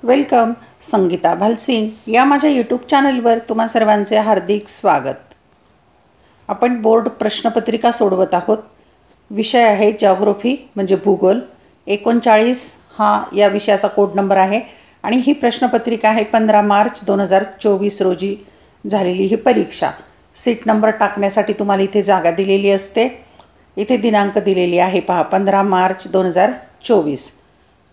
Welcome. Sangeeta Bhalsingh या माझ्या YouTube चॅनलवर तुम्हा सर्वांचे हार्दिक स्वागत. आपण बोर्ड प्रश्नपत्रिका सोडवत आहोत. विषय आहे जॉग्राफी म्हणजे भूगोल. 39 हा या विषयाचा कोड नंबर आहे आणि ही प्रश्नपत्रिका आहे 15 मार्च 2024 रोजी झालेली ही परीक्षा. सीट नंबर टाकण्यासाठी तुम्हाला इथे जागा दिलेली असते. इथे दिनांक दिलेली आहे पहा 15 मार्च 2024.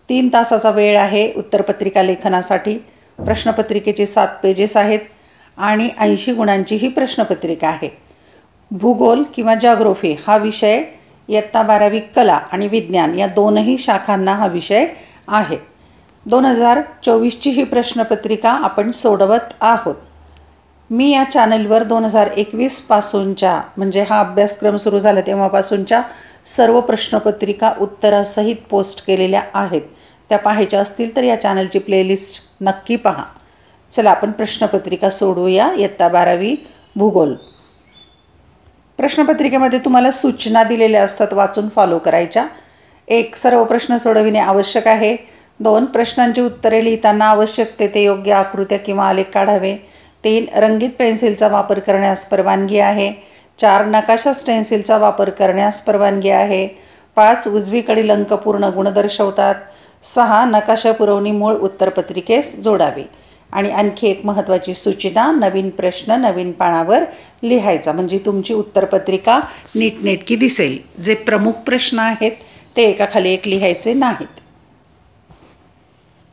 3 तासाचा वेळ आहे उत्तरपत्रिका लेखनासाठी. प्रश्नपत्रिकेचे 7 पेजेस आहेत आणि 80 गुणांची ही प्रश्नपत्रिका आहे. भूगोल किंवा जॉग्राफी हा विषय इयत्ता 12वी कला आणि विज्ञान या दोनही शाखांना हा विषय आहे. 2024ची ही प्रश्नपत्रिका आपण सोडवत आहोत. मी या चॅनलवर 2021 पासूनच्या म्हणजे हा अभ्यासक्रम सुरू झाला तेव्हापासूनच्या सर्व प्रश्नपत्रिका उत्तरासहित पोस्ट केलेल्या आहेत. त्या पाहायच्या असतील तर या चॅनलची प्लेलिस्ट नक्की पहा. चला आपण प्रश्नपत्रिका सोडवूया. इयत्ता 12वी भूगोल. प्रश्नपत्रिकेमध्ये तुम्हाला सूचना दिलेल्या असतात, वाचून फॉलो करायच्या. 1. सर्व प्रश्न सोडविणे आवश्यक आहे. 2. प्रश्नांची उत्तरे लिहिताना आवश्यक ते योग्य आकृत्या किंवा आलेख काढावे. 3. रंगीत पेन्सिलचा वापर करण्यास परवानगी आहे. 4. नकाशा स्टेन्सिलचा वापर करण्यास परवानगी आहे. 5. उजवीकडील अंक पूर्ण गुण दर्शवतात. 6. नकाशा पुरवणी मूळ उत्तरपत्रिकेस जोडावी. आणि आणखी एक महत्त्वाची सूचना, नवीन प्रश्न नवीन पानावर लिहायचा म्हणजे तुमची उत्तरपत्रिका नीटनेटकी दिसेल. जे प्रमुख प्रश्न आहेत ते एकाखाली एक लिहायचे नाहीत.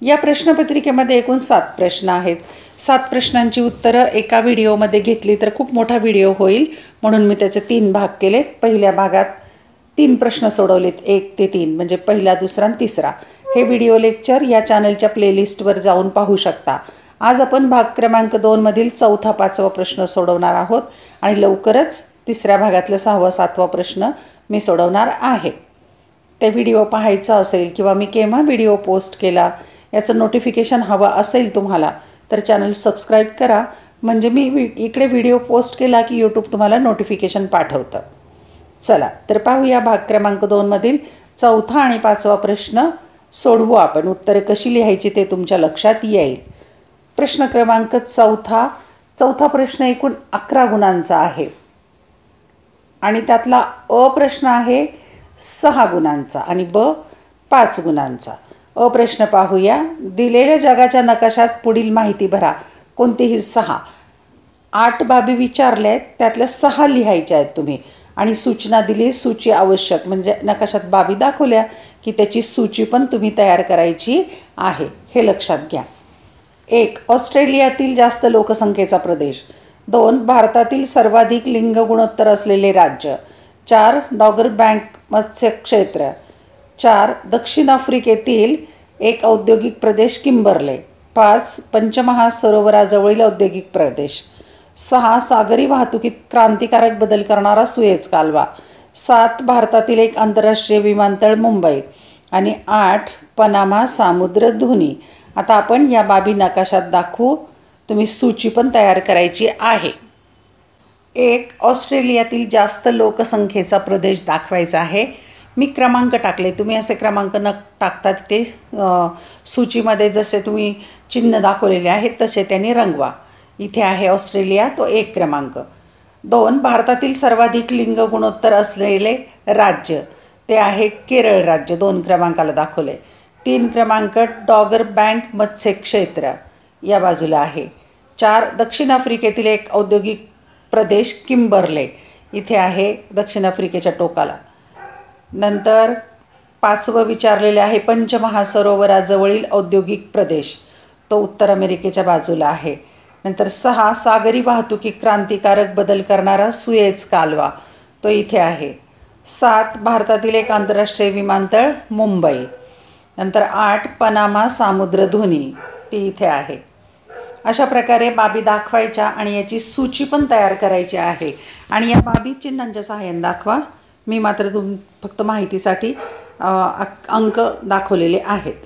या प्रश्नपत्रिकेमध्ये एकूण 7 प्रश्न आहेत. 7 प्रश्नांची उत्तरं एका व्हिडिओमध्ये घेतली तर खूप मोठा व्हिडिओ होईल, म्हणून मी त्याचे 3 भाग केलेत. पहिल्या भागात 3 प्रश्न सोडवलेत, 1 ते 3 म्हणजे पहिला, दुसरा आणि तिसरा. हे व्हिडिओ लेक्चर या चॅनलच्या प्लेलिस्टवर जाऊन पाहू शकता. आज आपण भाग क्रमांक 2 मधील 4था 5वा प्रश्न सोडवणार आहोत आणि लवकरच तिसऱ्या भागातला 6वा 7वा प्रश्न मी सोडवणार आहे. ते व्हिडिओ पाहायचा असेल किंवा मी केव्हा व्हिडिओ पोस्ट केला याचं नोटिफिकेशन हवं असेल तुम्हाला तर चॅनल सबस्क्राईब करा, म्हणजे मी इकडे व्हिडिओ पोस्ट केला की यूट्यूब तुम्हाला नोटिफिकेशन पाठवतं. चला तर पाहूया भाग क्रमांक 2 मधील 4था आणि 5वा प्रश्न सोडवू आपण. उत्तरे कशी लिहायची ते तुमच्या लक्षात येईल. प्रश्न क्रमांक 4. प्रश्न एकूण 11 गुणांचा आहे आणि त्यातला अ प्रश्न आहे 6 गुणांचा आणि ब 5 गुणांचा. अ प्रश्न पाहूया. दिलेल्या जगाच्या नकाशात पुढील माहिती भरा. कोणतीही 6. 8 बाबी विचारल्या आहेत, त्यातल्या 6 लिहायच्या आहेत तुम्ही आणि सूचना दिली सूची आवश्यक म्हणजे नकाशात बाबी दाखवल्या की त्याची सूची पण तुम्ही तयार करायची आहे, हे लक्षात घ्या. 1. ऑस्ट्रेलियातील जास्त लोकसंख्येचा प्रदेश. 2. भारतातील सर्वाधिक लिंग गुणोत्तर असलेले राज्य. 4. डॉगर बँक मत्स्य क्षेत्र. 4. दक्षिण आफ्रिकेतील एक औद्योगिक प्रदेश किंबर्ले. 5. पंचमहासरोवराजवळील औद्योगिक प्रदेश. 6. सागरी वाहतुकीत क्रांतिकारक बदल करणारा सुएझ कालवा. 7. भारतातील एक आंतरराष्ट्रीय विमानतळ मुंबई. आणि 8. पनामा सामुद्रधुनी. आता आपण या बाबी नकाशात दाखवू. तुम्ही सूची पण तयार करायची आहे. 1. ऑस्ट्रेलियातील जास्त लोकसंख्येचा प्रदेश दाखवायचा आहे. मी क्रमांक टाकले, तुम्ही असे क्रमांक न टाकता ते सूचीमध्ये जसे तुम्ही चिन्ह दाखवलेले आहेत तसे त्यांनी रंगवा. इथे आहे ऑस्ट्रेलिया, तो 1 क्रमांक. 2. भारतातील सर्वाधिक लिंग गुणोत्तर असलेले राज्य, ते आहे केरळ राज्य, 2 क्रमांकाला दाखवले. 3 क्रमांक डॉगर बँक मत्स्य क्षेत्र या बाजूला आहे. 4. दक्षिण आफ्रिकेतील एक औद्योगिक प्रदेश किंबर्ले, इथे आहे दक्षिण आफ्रिकेच्या टोकाला. नंतर 5वं विचारलेले आहे पंचमहासरोवराजवळील औद्योगिक प्रदेश, तो उत्तर अमेरिकेच्या बाजूला आहे. नंतर 6. सागरी वाहतुकीत क्रांतिकारक बदल करणारा सुएझ कालवा, तो इथे आहे. 7. भारतातील एक आंतरराष्ट्रीय विमानतळ मुंबई. नंतर 8. पनामा सामुद्रधुनी, ती इथे आहे. अशा प्रकारे बाबी दाखवायच्या आणि याची सूची पण तयार करायची आहे आणि या बाबी चिन्हांच्या सहाय्याने दाखवा. मी मात्र फक्त माहितीसाठी अंक दाखवलेले आहेत.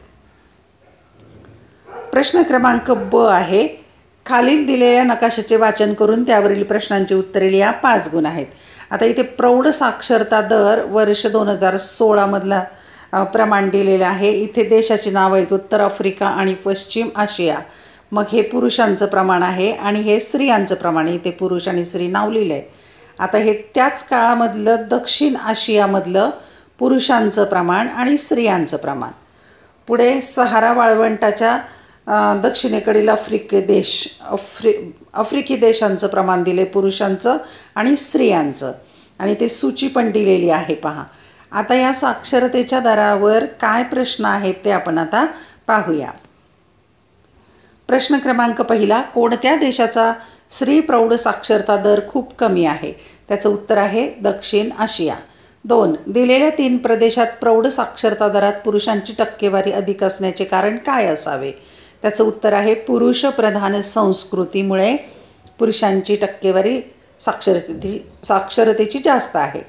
प्रश्न क्रमांक ब आहे. खालील दिलेल्या नकाशाचे वाचन करून त्यावरील प्रश्नांची उत्तरे लिहा. 5 गुण आहेत. आता इथे प्रौढ साक्षरता दर वर्ष 2016 मधला प्रमाण दिलेलं आहे. इथे देशाची नावं आहेत उत्तर आफ्रिका आणि पश्चिम आशिया. मग हे पुरुषांचं प्रमाण आहे आणि हे स्त्रियांचं प्रमाण आहे. इथे पुरुष आणि स्त्री नाव लिहिलं आहे. आता हे त्याच काळामधलं दक्षिण आशियामधलं पुरुषांचं प्रमाण आणि स्त्रियांचं प्रमाण. पुढे सहारा वाळवंटाच्या दक्षिणेकडील आफ्रिकी देशांचं प्रमाण दिले पुरुषांचं आणि स्त्रियांचं, आणि ते सूची पण दिलेली आहे पहा. आता या साक्षरतेच्या दरावर काय प्रश्न आहेत ते आपण आता पाहूया. प्रश्न क्रमांक पहिला, कोणत्या देशाचा स्त्री प्रौढ साक्षरता दर खूप कमी आहे? त्याचं उत्तर आहे दक्षिण आशिया. 2, दिलेल्या 3 प्रदेशात प्रौढ साक्षरता दरात पुरुषांची टक्केवारी अधिक असण्याचे कारण काय असावे? त्याचं उत्तर आहे पुरुष प्रधान संस्कृतीमुळे पुरुषांची टक्केवारी साक्षरतेची जास्त आहे.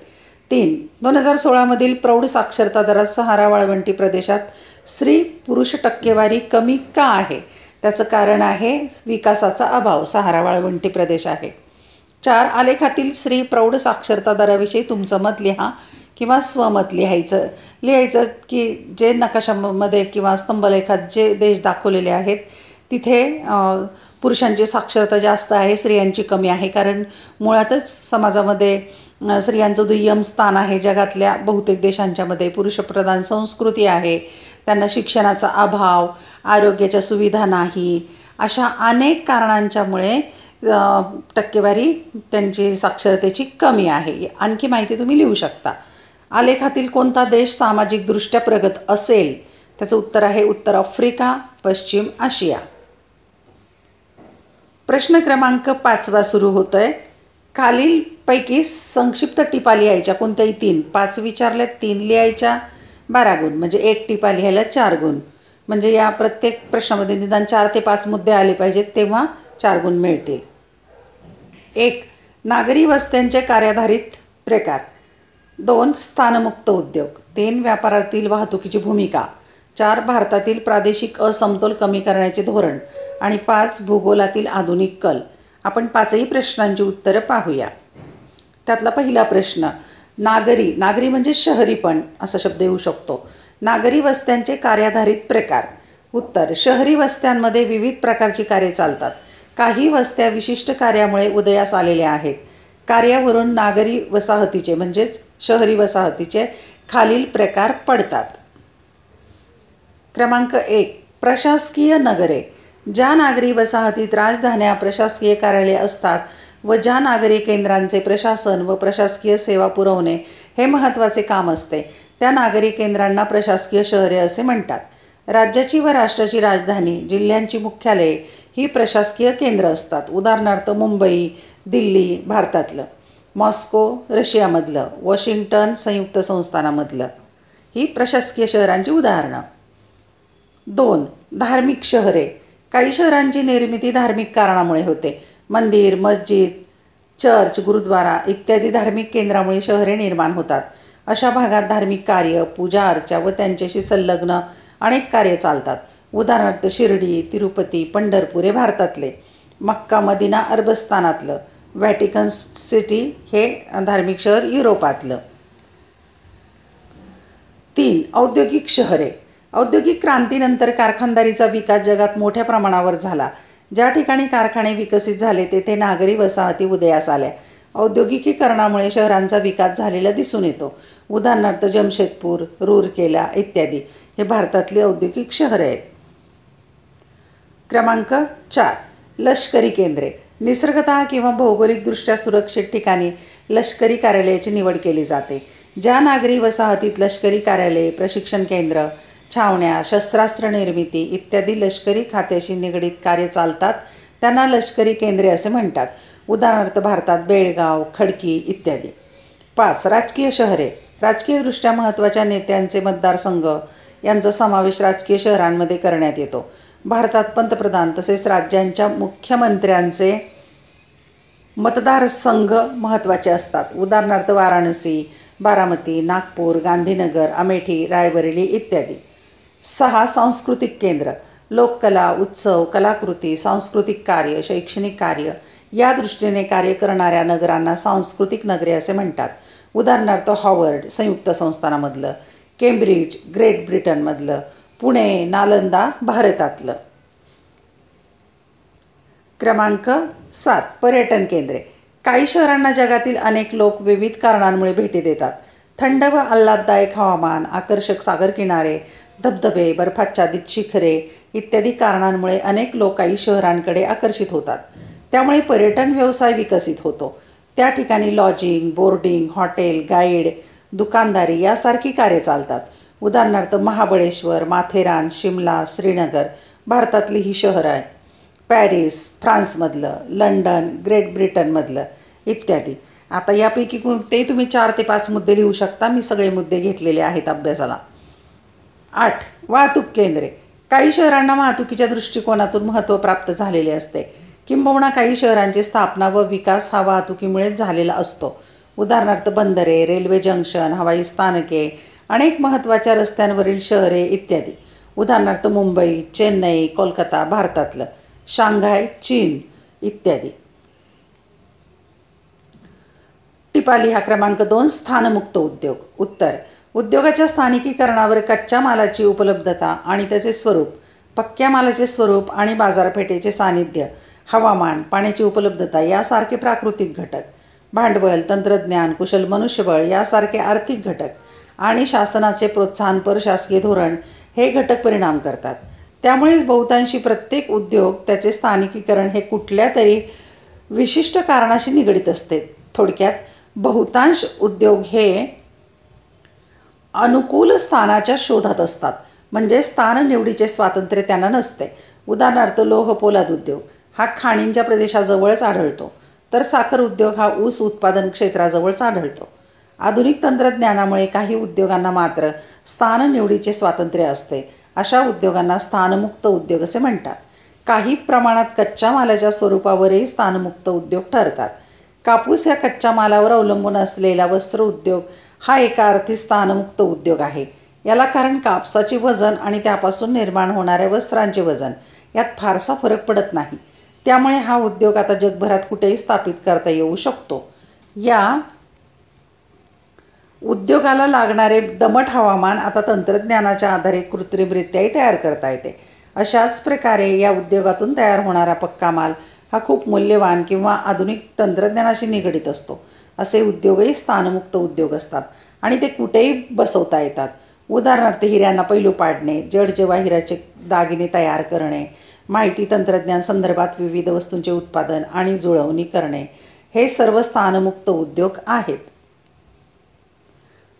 3, 2016मधील प्रौढ साक्षरता दरात सहारा वाळवंटी प्रदेशात स्त्री पुरुष टक्केवारी कमी का आहे? त्याचं कारण आहे विकासाचा अभाव. सहारा वाळवंटी प्रदेश आहे. 4, आलेखातील स्त्री प्रौढ साक्षरता दराविषयी तुमचं मत लिहा किंवा स्वमत लिहायचं की जे नकाशामध्ये किंवा स्तंभलेखात जे देश दाखवलेले आहेत तिथे पुरुषांची साक्षरता जास्त आहे, स्त्रियांची कमी आहे. कारण मुळातच समाजामध्ये स्त्रियांचं दुय्यम स्थान आहे. जगातल्या बहुतेक देशांच्यामध्ये पुरुषप्रधान संस्कृती आहे. त्यांना शिक्षणाचा अभाव, आरोग्याच्या सुविधा नाही, अशा अनेक कारणांच्यामुळे टक्केवारी त्यांची साक्षरतेची कमी आहे. आणखी माहिती तुम्ही लिहू शकता. आलेखातील कोणता देश सामाजिकदृष्ट्या प्रगत असेल? त्याचं उत्तर आहे उत्तर आफ्रिका, पश्चिम आशिया. प्रश्न क्रमांक 5 सुरू होतोय. खालीलपैकी संक्षिप्त टिपा लिहायच्या. कोणत्याही 3, 5 विचारल्यात, 3 लिहायच्या, 12 गुण. म्हणजे 1 टिपा लिहायला 4 गुण. म्हणजे या प्रत्येक प्रश्नामध्ये निदान 4 ते 5 मुद्दे आले पाहिजेत, तेव्हा 4 गुण मिळतील. 1, नागरी वस्त्यांचे कार्याधारित प्रकार. 2, स्थानमुक्त उद्योग. 3, व्यापारातील वाहतुकीची भूमिका. 4, भारतातील प्रादेशिक असमतोल कमी करण्याचे धोरण. आणि 5, भूगोलातील आधुनिक कल. आपण 5ही प्रश्नांची उत्तरं पाहूया. त्यातला पहिला प्रश्न, नागरी म्हणजे शहरीपण असा शब्द येऊ शकतो. नागरी वस्त्यांचे कार्याधारित प्रकार. उत्तर, शहरी वस्त्यांमध्ये विविध प्रकारची कार्ये चालतात. काही वस्त्या विशिष्ट कार्यामुळे उदयास आलेल्या आहेत. कार्यावरून नागरी वसाहतीचे म्हणजेच शहरी वसाहतीचे खालील प्रकार पडतात. क्रमांक 1, प्रशासकीय नगरे. ज्या नागरी वसाहतीत राजधान्या, प्रशासकीय कार्यालये असतात व ज्या नागरी केंद्रांचे प्रशासन व प्रशासकीय सेवा पुरवणे हे महत्त्वाचे काम असते, त्या नागरी केंद्रांना प्रशासकीय शहरे असे म्हणतात. राज्याची व राष्ट्राची राजधानी, जिल्ह्यांची मुख्यालये ही प्रशासकीय केंद्र असतात. उदाहरणार्थ मुंबई, दिल्ली भारतातलं, मॉस्को रशियामधलं, वॉशिंग्टन संयुक्त संस्थानामधलं, ही प्रशासकीय शहरांची उदाहरणं. 2, धार्मिक शहरे. काही शहरांची निर्मिती धार्मिक कारणामुळे होते. मंदिर, मस्जिद, चर्च, गुरुद्वारा इत्यादी धार्मिक केंद्रामुळे शहरे निर्माण होतात. अशा भागात धार्मिक कार्य, पूजा अर्चा व त्यांच्याशी संलग्न अनेक कार्य चालतात. उदाहरणार्थ शिर्डी, तिरुपती, पंढरपूर हे भारतातले, मक्का मदिना अरबस्तानातलं, व्हॅटिकन सिटी हे धार्मिक शहर युरोपातलं. 3, औद्योगिक शहरे. औद्योगिक क्रांतीनंतर कारखानदारीचा विकास जगात मोठ्या प्रमाणावर झाला. ज्या ठिकाणी कारखाने विकसित झाले तेथे नागरी वसाहती उदयास आल्या. औद्योगिकीकरणामुळे शहरांचा विकास झालेला दिसून येतो. उदाहरणार्थ जमशेदपूर, रूरकेला इत्यादी हे भारतातली औद्योगिक शहरे आहेत. क्रमांक 4, लष्करी केंद्रे. निसर्गतः किंवा भौगोलिकदृष्ट्या सुरक्षित ठिकाणी लष्करी कार्यालयाची निवड केली जाते. ज्या नागरी वसाहतीत लष्करी कार्यालये, प्रशिक्षण केंद्र, छावण्या, शस्त्रास्त्र निर्मिती इत्यादी लष्करी खात्याशी निगडीत कार्य चालतात त्यांना लष्करी केंद्रे असे म्हणतात. उदाहरणार्थ भारतात बेळगाव, खडकी इत्यादी. 5, राजकीय शहरे. राजकीयदृष्ट्या महत्त्वाच्या नेत्यांचे मतदारसंघ यांचा समावेश राजकीय शहरांमध्ये करण्यात येतो. भारतात पंतप्रधान तसेच राज्यांच्या मुख्यमंत्र्यांचे मतदारसंघ महत्त्वाचे असतात. उदाहरणार्थ वाराणसी, बारामती, नागपूर, गांधीनगर, अमेठी, रायबरेली इत्यादी. 6, सांस्कृतिक केंद्र. लोककला, उत्सव, कलाकृती, सांस्कृतिक कार्य, शैक्षणिक कार्य या दृष्टीने कार्य करणाऱ्या नगरांना सांस्कृतिक नगरे असे म्हणतात. उदाहरणार्थ हॉवर्ड संयुक्त संस्थानामधलं, केम्ब्रिज ग्रेट ब्रिटनमधलं, पुणे नालंदा भारतातलं. क्रमांक 7 पर्यटन केंद्रे. काही शहरांना जगातील अनेक लोक विविध कारणांमुळे भेटी देतात. थंड व आल्हाददायक हवामान, आकर्षक सागर किनारे, धबधबे, बर्फाच्छादित शिखरे इत्यादी कारणांमुळे अनेक लोक काही शहरांकडे आकर्षित होतात. त्यामुळे पर्यटन व्यवसाय विकसित होतो. त्या ठिकाणी लॉजिंग, बोर्डिंग, हॉटेल, गाईड, दुकानदारी यासारखी कार्ये चालतात. उदाहरणार्थ महाबळेश्वर, माथेरान, शिमला, श्रीनगर भारतातली ही शहरं आहे. पॅरिस फ्रान्समधलं, लंडन ग्रेट ब्रिटनमधलं इत्यादी. आता यापैकी ते तुम्ही 4 ते 5 मुद्दे लिहू शकता. मी सगळे मुद्दे घेतलेले आहेत अभ्यासाला. 8 वाहतूक केंद्रे. काही शहरांना वाहतुकीच्या दृष्टिकोनातून महत्त्व प्राप्त झालेले असते. किंबहुना काही शहरांची स्थापना व विकास हा वाहतुकीमुळेच झालेला असतो. उदाहरणार्थ बंदरे, रेल्वे जंक्शन, हवाई स्थानके, अनेक महत्त्वाच्या रस्त्यांवरील शहरे इत्यादी. उदाहरणार्थ मुंबई, चेन्नई, कोलकाता भारतातलं, शांघाय चीन इत्यादी. टिपा लिहा. क्रमांक 2 स्थानमुक्त उद्योग. उत्तर: उद्योगाच्या स्थानिकीकरणावर कच्च्या मालाची उपलब्धता आणि त्याचे स्वरूप, पक्क्या मालाचे स्वरूप आणि बाजारपेठेचे सानिध्य, हवामान, पाण्याची उपलब्धता यासारखे प्राकृतिक घटक, भांडवल, तंत्रज्ञान, कुशल मनुष्यबळ यासारखे आर्थिक घटक आणि शासनाचे प्रोत्साहनपर शासकीय धोरण हे घटक परिणाम करतात. त्यामुळेच बहुतांशी प्रत्येक उद्योग त्याचे स्थानिकीकरण हे कुठल्या तरी विशिष्ट कारणाशी निगडित असते. थोडक्यात बहुतांश उद्योग हे अनुकूल स्थानाच्या शोधात असतात, म्हणजे स्थान निवडीचे स्वातंत्र्य त्यांना नसते. उदाहरणार्थ लोह पोलाद उद्योग हा खाणींच्या प्रदेशाजवळच आढळतो, तर साखर उद्योग हा ऊस उत्पादन क्षेत्राजवळच आढळतो. आधुनिक तंत्रज्ञानामुळे काही उद्योगांना मात्र स्थान निवडीचे स्वातंत्र्य असते. अशा उद्योगांना स्थानमुक्त उद्योग असे म्हणतात. काही प्रमाणात कच्च्या मालाच्या स्वरूपावरही स्थानमुक्त उद्योग ठरतात. कापूस या कच्च्या मालावर अवलंबून असलेला वस्त्र उद्योग हा एका अर्थी स्थानमुक्त उद्योग आहे. याला कारण कापसाचे वजन आणि त्यापासून निर्माण होणाऱ्या वस्त्रांचे वजन यात फारसा फरक पडत नाही. त्यामुळे हा उद्योग आता जगभरात कुठेही स्थापित करता येऊ शकतो. या उद्योगाला लागणारे दमट हवामान आता तंत्रज्ञानाच्या आधारे कृत्रिमरित्याही तयार करता येते. अशाच प्रकारे या उद्योगातून तयार होणारा पक्का माल हा खूप मूल्यवान किंवा आधुनिक तंत्रज्ञानाशी निगडित असतो. असे उद्योगही स्थानमुक्त उद्योग असतात आणि ते कुठेही बसवता येतात. उदाहरणार्थ हिऱ्यांना पैलू पाडणे, जड जवाहिराचे दागिने तयार करणे, माहिती तंत्रज्ञान संदर्भात विविध वस्तूंचे उत्पादन आणि जुळवणी करणे हे सर्व स्थानमुक्त उद्योग आहेत.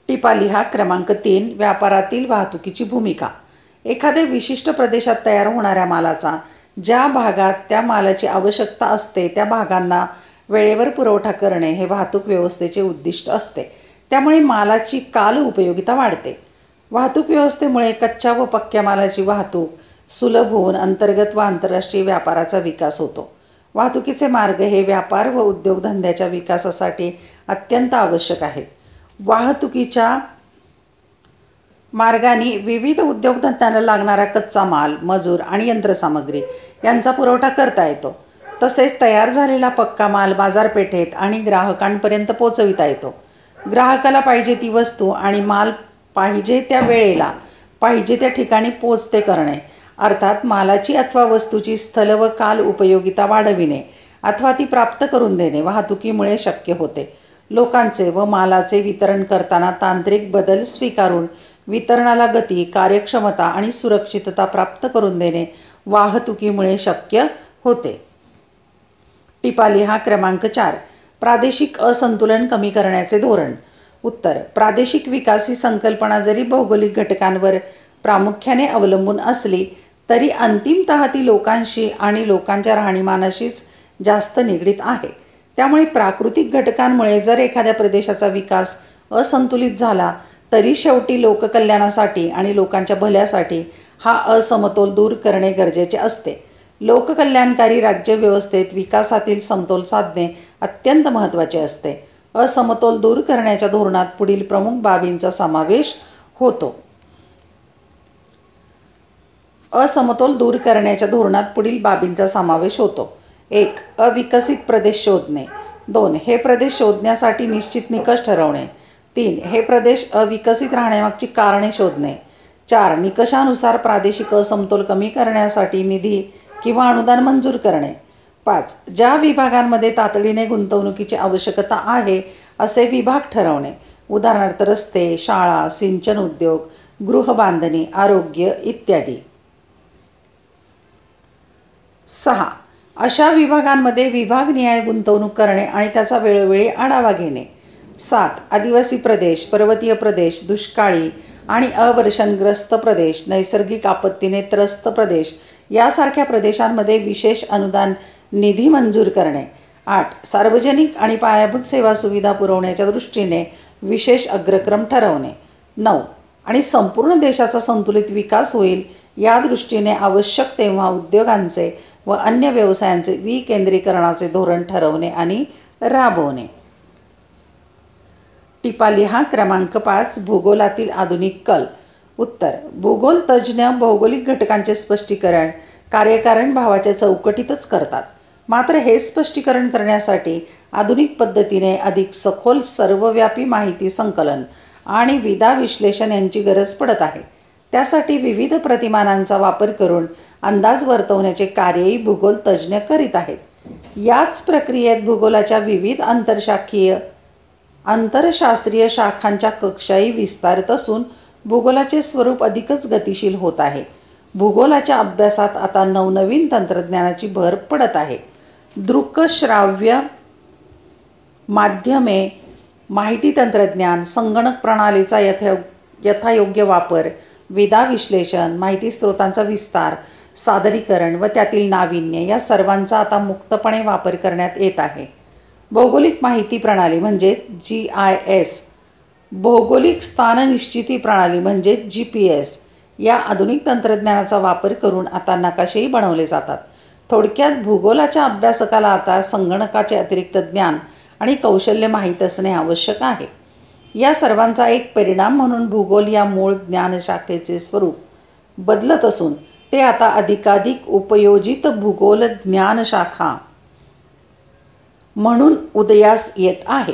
टिपा लिहा. क्रमांक 3 व्यापारातील वाहतुकीची भूमिका. एखाद्या विशिष्ट प्रदेशात तयार होणाऱ्या मालाचा ज्या भागात त्या मालाची आवश्यकता असते त्या भागांना वेळेवर पुरवठा करणे हे वाहतूक व्यवस्थेचे उद्दिष्ट असते. त्यामुळे मालाची काल उपयोगिता वाढते. वाहतूक व्यवस्थेमुळे कच्च्या व पक्क्या मालाची वाहतूक सुलभ होऊन अंतर्गत व आंतरराष्ट्रीय व्यापाराचा विकास होतो. वाहतुकीचे मार्ग हे व्यापार व उद्योगधंद्याच्या विकासासाठी अत्यंत आवश्यक आहेत. वाहतुकीच्या मार्गाने विविध उद्योगधंद्यांना लागणारा कच्चा माल, मजूर आणि यंत्रसामग्री यांचा पुरवठा करता येतो. तसेच तयार झालेला पक्का माल बाजारपेठेत आणि ग्राहकांपर्यंत पोचविता येतो. ग्राहकाला पाहिजे ती वस्तू आणि माल पाहिजे त्या वेळेला पाहिजे त्या ठिकाणी पोचते करणे, अर्थात मालाची अथवा वस्तूची स्थल व काल उपयोगिता वाढविणे अथवा ती प्राप्त करून देणे वाहतुकीमुळे शक्य होते. लोकांचे व मालाचे वितरण करताना तांत्रिक बदल स्वीकारून वितरणाला गती, कार्यक्षमता आणि सुरक्षितता प्राप्त करून देणे वाहतुकीमुळे शक्य होते. टिपा लिहा. क्रमांक 4 प्रादेशिक असंतुलन कमी करण्याचे धोरण. उत्तर: प्रादेशिक विकास ही संकल्पना जरी भौगोलिक घटकांवर प्रामुख्याने अवलंबून असली तरी अंतिमतः ती लोकांशी आणि लोकांच्या राहणीमानाशीच जास्त निगडीत आहे. त्यामुळे प्राकृतिक घटकांमुळे जर एखाद्या प्रदेशाचा विकास असंतुलित झाला तरी शेवटी लोककल्याणासाठी आणि लोकांच्या भल्यासाठी हा असमतोल दूर करणे गरजेचे असते. लोककल्याणकारी राज्यव्यवस्थेत विकासातील समतोल साधणे अत्यंत महत्त्वाचे असते. असमतोल दूर करण्याच्या धोरणात पुढील प्रमुख बाबींचा समावेश होतो. असमतोल दूर करण्याच्या धोरणात पुढील बाबींचा समावेश होतो. 1. अविकसित प्रदेश शोधणे. 2. हे प्रदेश शोधण्यासाठी निश्चित निकष ठरवणे. 3. हे प्रदेश अविकसित राहण्यामागची कारणे शोधणे. 4. निकषानुसार प्रादेशिक असमतोल कमी करण्यासाठी निधी किंवा अनुदान मंजूर करणे. 5. ज्या विभागांमध्ये तातडीने गुंतवणुकीची आवश्यकता आहे असे विभाग ठरवणे. उदाहरणार्थ रस्ते, शाळा, सिंचन उद्योग, गृहबांधणी, आरोग्य इत्यादी. 6. अशा विभागांमध्ये विभागनिहाय गुंतवणूक करणे आणि त्याचा वेळोवेळी आढावा घेणे. 7. आदिवासी प्रदेश, पर्वतीय प्रदेश, दुष्काळी आणि अवर्षणग्रस्त प्रदेश, नैसर्गिक आपत्तीने त्रस्त प्रदेश यासारख्या प्रदेशांमध्ये विशेष अनुदान निधी मंजूर करणे. 8. सार्वजनिक आणि पायाभूत सेवा सुविधा पुरवण्याच्या दृष्टीने विशेष अग्रक्रम ठरवणे. 9. आणि संपूर्ण देशाचा संतुलित विकास होईल या दृष्टीने आवश्यक तेव्हा उद्योगांचे व अन्य व्यवसायांचे विकेंद्रीकरणाचे धोरण ठरवणे आणि राबवणे. टिपा लिहा. क्रमांक 5. भूगोलातील आधुनिक कल. उत्तर. भूगोल तज्ज्ञ भौगोलिक घटकांचे स्पष्टीकरण कार्यकारण भावाच्या चौकटीतच करतात. मात्र हे स्पष्टीकरण करण्यासाठी आधुनिक पद्धतीने अधिक सखोल सर्वव्यापी माहिती संकलन आणि विदा विश्लेषण यांची गरज पडत आहे. त्यासाठी विविध प्रतिमानांचा वापर करून अंदाज वर्तवण्याचे कार्यही भूगोल तज्ज्ञ करीत आहेत. याच प्रक्रियेत भूगोलाच्या विविध आंतरशास्त्रीय शाखांच्या कक्षाही विस्तारत असून भूगोलाचे स्वरूप अधिकच गतिशील होत आहे. भूगोलाच्या अभ्यासात आता नवनवीन तंत्रज्ञानाची भर पडत आहे. दृकश्राव्य माध्यमे, माहिती तंत्रज्ञान, संगणक प्रणालीचा यथायोग्य वापर, विदा विश्लेषण, माहिती स्रोतांचा विस्तार, सादरीकरण व त्यातील नाविन्य या सर्वांचा आता मुक्तपणे वापर करण्यात येत आहे. भौगोलिक माहिती प्रणाली म्हणजे GIS, भौगोलिक स्थाननिश्चिती प्रणाली म्हणजे GPS या आधुनिक तंत्रज्ञानाचा वापर करून आता नकाशेही बनवले जातात. थोडक्यात भूगोलाच्या अभ्यासकाला आता संगणकाचे अतिरिक्त ज्ञान आणि कौशल्य माहीत असणे आवश्यक आहे. या सर्वांचा एक परिणाम म्हणून भूगोल या मूळ ज्ञानशाखेचे स्वरूप बदलत असून ते आता अधिकाधिक उपयोजित भूगोल ज्ञानशाखा म्हणून उदयास येत आहे.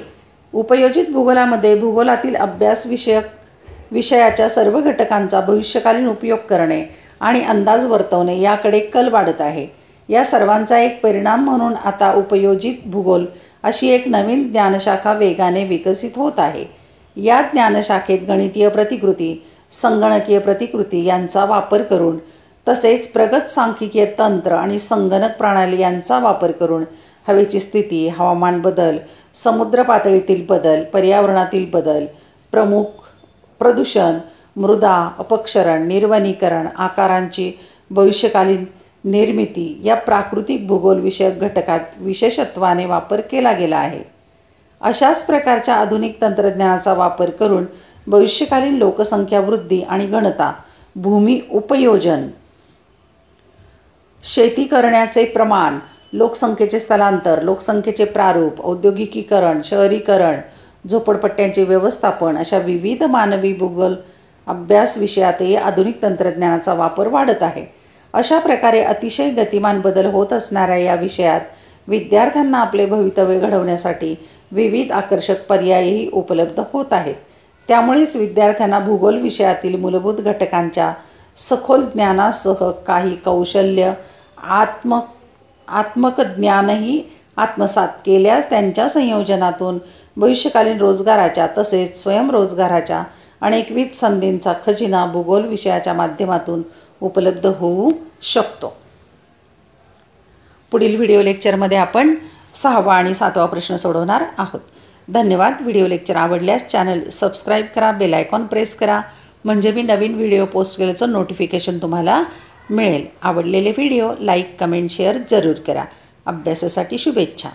उपयोजित भूगोलामध्ये भूगोलातील अभ्यास विषयाच्या सर्व घटकांचा भविष्यकालीन उपयोग करणे आणि अंदाज वर्तवणे याकडे कल वाढत आहे. या सर्वांचा एक परिणाम म्हणून आता उपयोजित भूगोल अशी एक नवीन ज्ञानशाखा वेगाने विकसित होत आहे. या ज्ञानशाखेत गणितीय प्रतिकृती, संगणकीय प्रतिकृती यांचा वापर करून तसेच प्रगत सांख्यिकीय तंत्र आणि संगणक प्रणाली यांचा वापर करून हवेची स्थिती, हवामान बदल, समुद्र पातळीतील बदल, पर्यावरणातील बदल, प्रदूषण, मृदा अपक्षरण, निर्वनीकरण, आकारांची भविष्यकालीन निर्मिती या प्राकृतिक भूगोल विषयक घटकात विशेषत्वाने वापर केला गेला आहे. अशाच प्रकारच्या आधुनिक तंत्रज्ञानाचा वापर करून भविष्यकालीन लोकसंख्या वृद्धी आणि गणता, भूमी उपयोजन, शेती करण्याचे प्रमाण, लोकसंख्येचे स्थलांतर, लोकसंख्येचे प्रारूप, औद्योगिकीकरण, शहरीकरण, झोपडपट्ट्यांचे व्यवस्थापन अशा विविध मानवी भूगोल अभ्यास विषयातही आधुनिक तंत्रज्ञानाचा वापर वाढत आहे. अशा प्रकारे अतिशय गतिमान बदल होत असणाऱ्या या विषयात विद्यार्थ्यांना आपले भवितव्य घडवण्यासाठी विविध आकर्षक पर्यायही उपलब्ध होत आहेत. त्यामुळेच विद्यार्थ्यांना भूगोल विषयातील मूलभूत घटकांच्या सखोल ज्ञानासह काही कौशल्य आत्मक ज्ञानही आत्मसात केल्यास त्यांच्या संयोजनातून भविष्यकालीन रोजगाराच्या तसेच स्वयंरोजगाराच्या अनेकविध संधींचा खजिना भूगोल विषयाच्या माध्यमातून उपलब्ध होऊ शकतो. पुढील व्हिडिओ लेक्चरमध्ये आपण 6वा आणि 7वा प्रश्न सोडवणार आहोत. धन्यवाद. व्हिडिओ लेक्चर आवडल्यास चॅनल सबस्क्राईब करा, बेल आयकॉन प्रेस करा म्हणजे मी नवीन व्हिडिओ पोस्ट केल्याचं नोटिफिकेशन तुम्हाला मिळेल. आवडलेले व्हिडिओ लाईक, कमेंट, शेअर जरूर करा. अभ्यासासाठी शुभेच्छा.